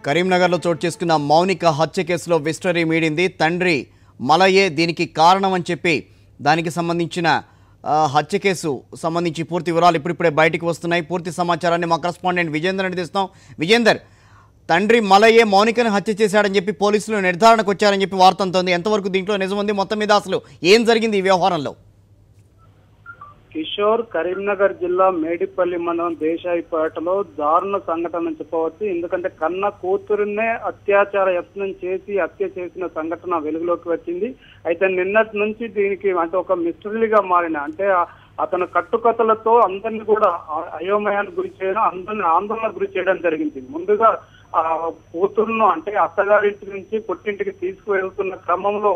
కరీంనగర్లో చోటు చేసుకున్న మౌనిక హత్య కేసులో విస్టరీ మీడింది. తండ్రి మలయే దీనికి కారణం అని చెప్పి దానికి సంబంధించిన హత్య కేసు సంబంధించి పూర్తి వివరాలు ఇప్పుడిప్పుడే బయటికి వస్తున్నాయి. పూర్తి సమాచారాన్ని మా కరెస్పాండెంట్ విజేందర్ అందిస్తాం. విజేందర్, తండ్రి మలయే మౌనికను హత్య చేశాడని చెప్పి పోలీసులు నిర్ధారణకు వచ్చారని చెప్పి వార్త అంతోంది. ఎంతవరకు దీంట్లో నిజం ఉంది? మొత్తం మీద అసలు ఏం జరిగింది ఈ వ్యవహారంలో? కిషోర్, కరీంనగర్ జిల్లా మేడిపల్లి మండలం దేశాయిపేటలో దారుణ సంఘటన చెప్పవచ్చు. ఎందుకంటే కన్న కూతురునే అత్యాచార యత్నం చేసి హత్య చేసిన సంఘటన వెలుగులోకి వచ్చింది. అయితే నిన్నటి నుంచి దీనికి అంటే ఒక మిస్టరీగా మారిన అంటే అతను కట్టుకథలతో అందరినీ కూడా అయోమయానికి గురి చేయడం, అందరిని ఆందోళనకు గురి చేయడం జరిగింది. ముందుగా ఆ కూతురును అంటే అత్తగారింటి నుంచి పుట్టింటికి తీసుకువెళ్తున్న క్రమంలో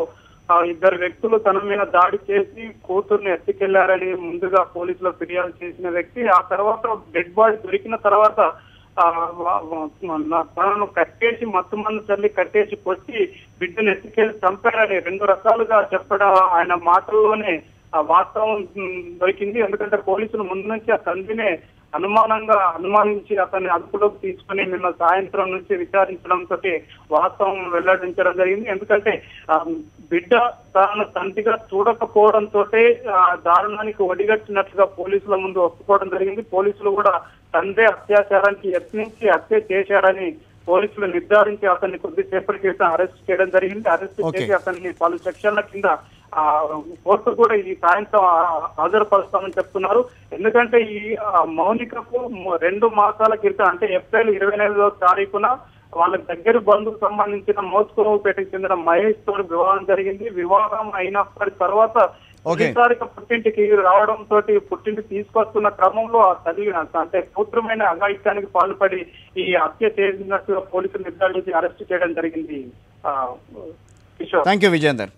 ఇద్దరు వ్యక్తులు తన మీద దాడి చేసి కూతుర్ని ఎత్తుకెళ్లారని ముందుగా పోలీసులు ఫిర్యాదు చేసిన వ్యక్తి ఆ తర్వాత డెడ్ బాడీ దొరికిన తర్వాత తనను కట్టేసి మత్తు మందు చల్లి కట్టేసి కొట్టి బిడ్డను ఎత్తుకెళ్లి చంపారని రెండు రకాలుగా చెప్పడం ఆయన మాటల్లోనే వాస్తవం దొరికింది. ఎందుకంటే పోలీసులు ముందు నుంచి ఆ తండ్రినే అనుమానించి అతన్ని అదుపులోకి తీసుకుని నిన్న సాయంత్రం నుంచి విచారించడంతో వాస్తవం వెల్లడించడం జరిగింది. ఎందుకంటే బిడ్డ తాను తండ్రిగా చూడకపోవడంతో దారుణానికి ఒడిగట్టినట్లుగా పోలీసుల ముందు ఒప్పుకోవడం జరిగింది. పోలీసులు కూడా తండ్రి అత్యాచారానికి యత్నించి హత్య చేశాడని పోలీసులు నిర్ధారించి అతన్ని కొద్దిసేపటి క్రితం అరెస్ట్ చేయడం జరిగింది. అరెస్ట్ చేసి అతన్ని పలు సెక్షన్ల కింద కోర్టు కూడా ఈ సాయంత్రం హాజరుపరుస్తామని చెప్తున్నారు. ఎందుకంటే ఈ మౌనికకు 2 మాసాల క్రితం అంటే ఏప్రిల్ 28వ తారీఖున వాళ్ళ దగ్గర బంధువుకు సంబంధించిన మోత్కురావుపేటకు చెందిన మహేష్ తోటి వివాహం జరిగింది. వివాహం అయినప్పటి తర్వాత పుట్టింటికి రావడంతో పుట్టింటికి తీసుకొస్తున్న క్రమంలో ఆ తల్లి అంటే కూతురుమైన అఘాయిత్యానికి పాల్పడి ఈ హత్య చేసినట్టుగా పోలీసులు నిర్ధారించి అరెస్ట్ చేయడం జరిగింది. కిషోర్, థాంక్యూ విజేందర్.